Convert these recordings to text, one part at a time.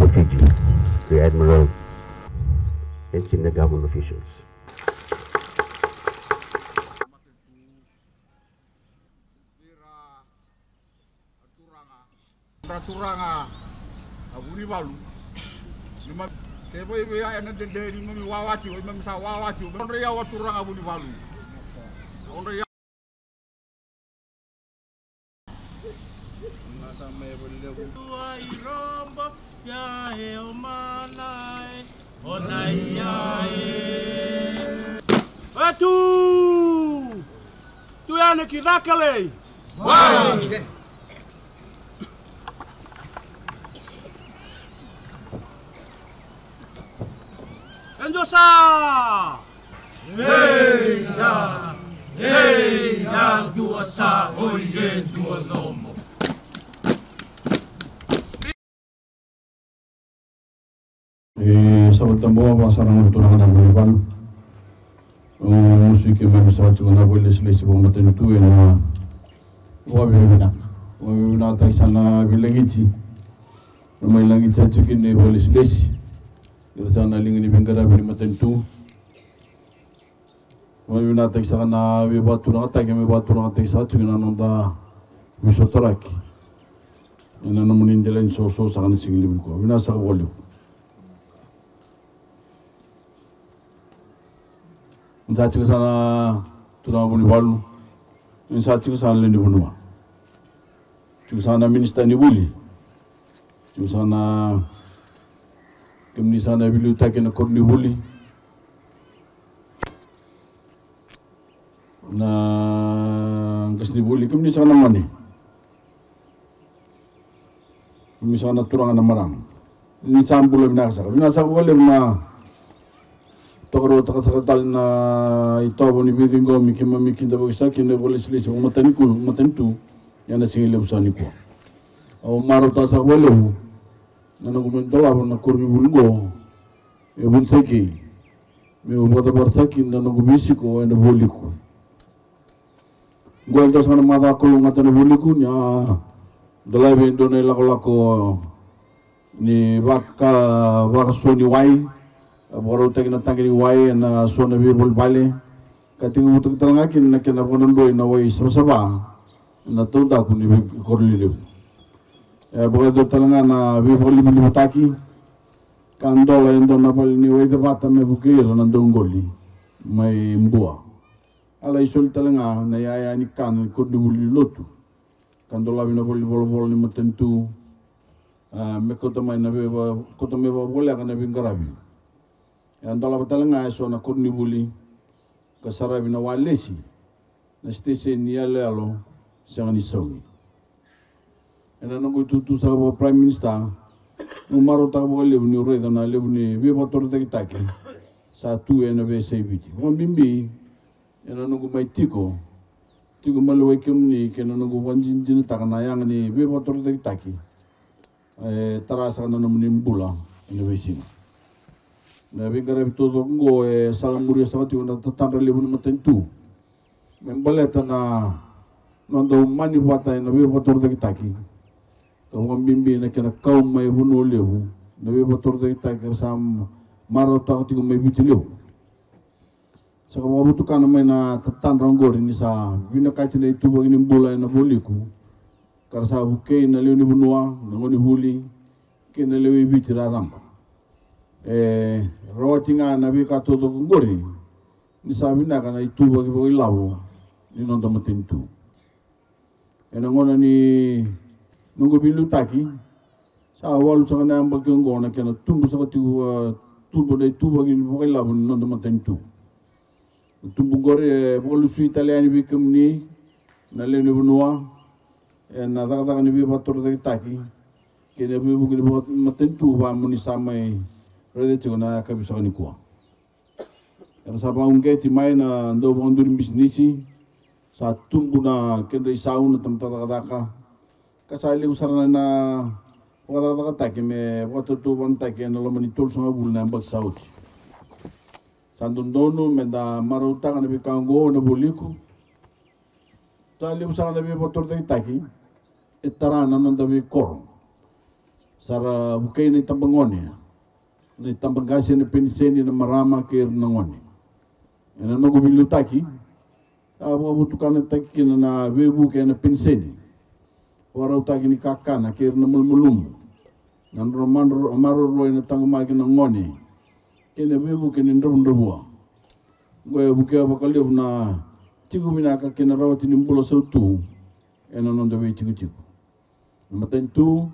of Fiji, the Admiral, and senior government officials. Turanga abuni balu lima sebo ibe ya na de ni mi wawati o mi sa wawati on re ya turanga abuni balu on re ya masa me bolle ko ai rombo ya e o malai onai ya e tu ya ne kidakale wa Endosa! Heia, dua sa, oye, dua nomo. Sabat tambo pasarang turang na buliban. Musik yang bisa cuma boleh selesai bom mata itu na wabibina tak sana bilangici. Ramai langit saja kini boleh selesai. Sana lingini bengkara bini matentu. Wabibina tak sana wibaturang tak kami baturang tak satu kena nonda wisotoraki. Ina namunin jalan so sangat singlim ko. Wabibina sak boleh. Saat ke sana turang buni balu. Saat ke sana lendi bunua. Ke sana minister ni buli. Ke sana kemni sana bilu tak kena korni buli. Na kesni buli kemni sana mani. Kemni sana turang na marang. Ini sampul binasa. Binasa boleh na tokro takasakatal na ito boni bidingo mikin da bagisa kine boleh selesai matentu yana singile usani ko. Au maro tasa boleh nana gumentola na kurbi bulgo e bunseki me ubada barsaki nana gubisiko enda boliko gua ento sana mata ko ngatana boliko nya dalai indone lako ni baka soni wai aboro tegna tangini wai na sona bi bol bale katingu butuk talngakin na kena bonondo na wai sababa na toda ku ni korlile Bukado talanga na bifoli bilimataki kandola endo na pali ni wede bata me bukiro na dongoli mai mbua ala isol talanga na yaya ni kan kudu buli lotu kandola bina boli bol ni matentu me kota mai na beba kota me bola kana bingarabi andola talanga so na kudu buli kasara bina walesi na stese ni alo sangani sawi ena nungu tutu sa prime minister numaro ta boleh ni reda na lebuni be motor de kitaki satu ena be sebiti bimbi ena nungu mai tiko malwe kemni kena nungu wanjin jin takana yang ni be motor de kitaki tarasa na namuni mbula ina be sing na be gara todo ngo salamuri sa ti na tatanda lebuni matentu membaleta na nondo mani bata ina be motor de kitaki Kau bimbi na kena kau mai bunuh lewu, nabi betul kita kersam marau tak tiga mai biti lewu. Sekarang wabu tu kan mai na tetan ronggor ini sa, bina kaci na itu bagi ni bola na boliku, kersa bukai na lewu ni bunua, nangoni buli, kena lewu biti raram. Rawatinga nabi kato tu ronggori, ni sa bina kan itu bagi lawu, ni nonton matentu. Enangona ni nunggu bilu taki sa awal sa kana ambag yung gona kena tumbu sa katigu tumbu na itu bagi bukai labun non matentu tumbu gore bolu su italiani bikem ni na leni bunua na daga ni bi bator de taki kena bi bukai matentu ba muni samai rede chuna ka bisa ni ko era sa ba unge ti mai na ndo bondur bisnisi sa tumbu na kenda isaun na tamta daga kasali usarana na wada taki me watu tu ban taki na lo monitor sama bulna ambak saut sandundono menda maruta kana bi kango na buliku tali usarana bi motor taki etara na nanda bi kor Sara bukai ni tambangone. Ni tambangasi ni penseni na marama kir nangone. Ena no gubilu taki. Aba butukan taki na webu ke na penseni. Warau taki ni kakana kir na mulmulum. Nan amaro roi na tangumaki na ngone. Kene webu ke ni ndrobua. Gue bukai bakal na ciku minaka kena rawat ini pulau sautu. Ena nonda we ciku. Maten tu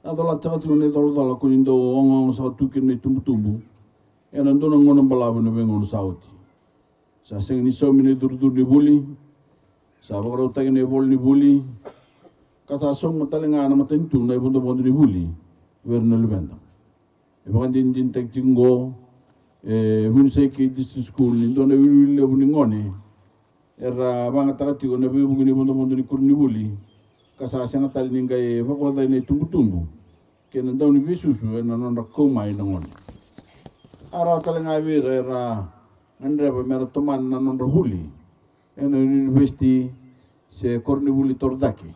adalah cakap ni tolong kunindo orang sautu kini tumbu. Ena nonda ngono balaban we ngono sauti. Sa seng ni so mini dur ni buli. Sa bakal utak ni bol ni buli. Kasa som matalenga na maten tu na ibundo ni buli. Wer na lubenda. Ibakan jin tek jingo. Muniseki district school ni dona wili ni ngone. Era banga takati ko na bibu ni bondo ni kurni buli kasa sanga tal ni ngai bako dai ni tumbu kena daw ni bisusu na non rakko mai ngon ara tal ngai vi era andre ba mera toman na non buli en university se kurni buli tordaki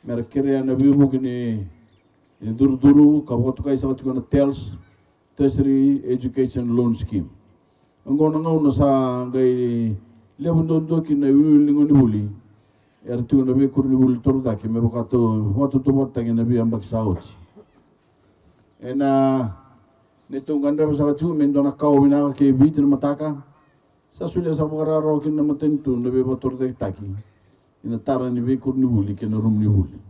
mera kere na bibu ni duru ka boto kai sa ko na TELS Tertiary Education Loan Scheme ngona ngona sa ngai Lepas tu kita willing ni buli, ertu nabi kurni buli torda ki me bakato waktu tu buat tangi nabi ambak saud. Ena netu ganda pasal tu mendona kau bina ke bit na mataka. Sa sulia sa pakara rokin na matentu nabi bator dek taki. Ina tara ni be kurni buli ke na rum ni buli.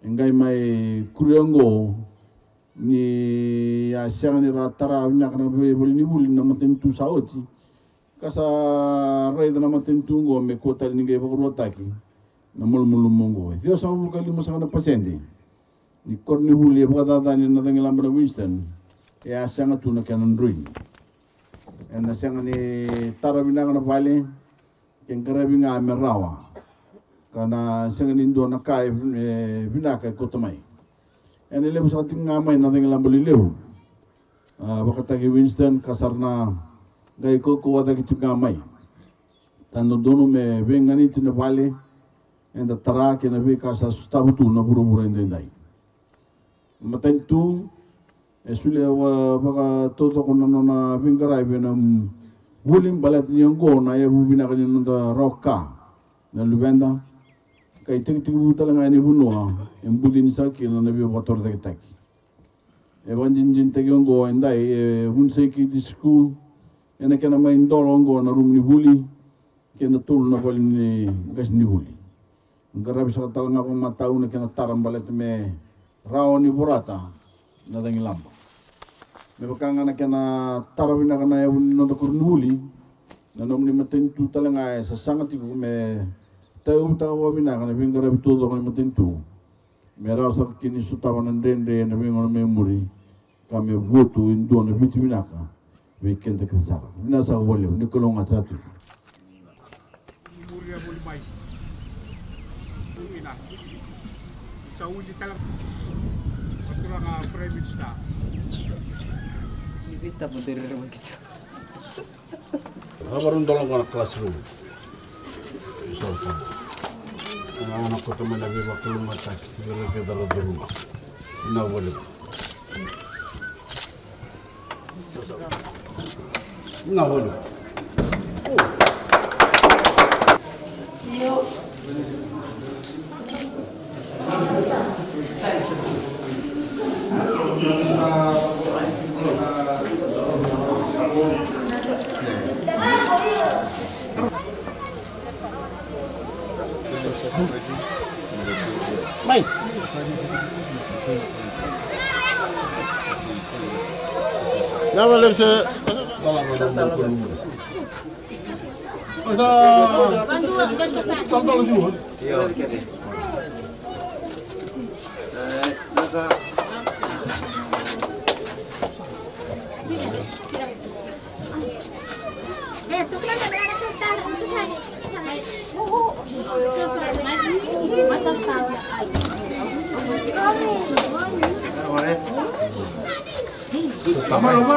Engai mai kuriango ni asyang ni ratara bina kana be buli ni buli na matentu saud. Kasa rai da nama tentungo me kota ni ngai bakuru taki na mulmulu mongo dio sa mulu kali masa na pasende ni korni buli bada ni na dangi lambra Winston ya sanga tu na kanan ruin na sanga ni tarabina na vale ken karabi nga merawa kana sanga ni ndo na kai binaka kota mai ene le musa tinga mai na dangi lambra leu bakata ki Winston kasarna Gai ko wada kitu ngamai. Tando dono me vengani tine vale enda tara ke na be kasa stabutu na buru-buru endai. Maten tu esule wa baka toto ko na vingarai be na bulim balat nyongo na ya bubina kan nda roka na lubenda kai tik butala ngani bunua embudin saki na be motor de taki. E banjin tegiongo endai unseki di school ena kena main dolongo na rum ni buli kena tul na bali ni gas ni buli ngara bisa tal nga pa matau na kena taram balet me rao ni burata na dangi lamba me bakanga na kena tarawin na kana yun na kur ni buli na nom ni matentu talanga sa sangat ko me tayo tawa bina kana bingara bitudo ko ni matentu me rao sa kini sutawa na dende na bingon memory kami votu indo na bitimina weekend ke sara mina sa wole ni kolong atatu muria bol mai ina sa uli tala paturang private staff ni kita puteri rumah kita abarun dolong kana classroom so anak ko to mala biba kolong atatu ngere ke dalo rumah ina wole na wole Mai. Ya boleh se. Tolong juga. Terus kan ada kita Malu.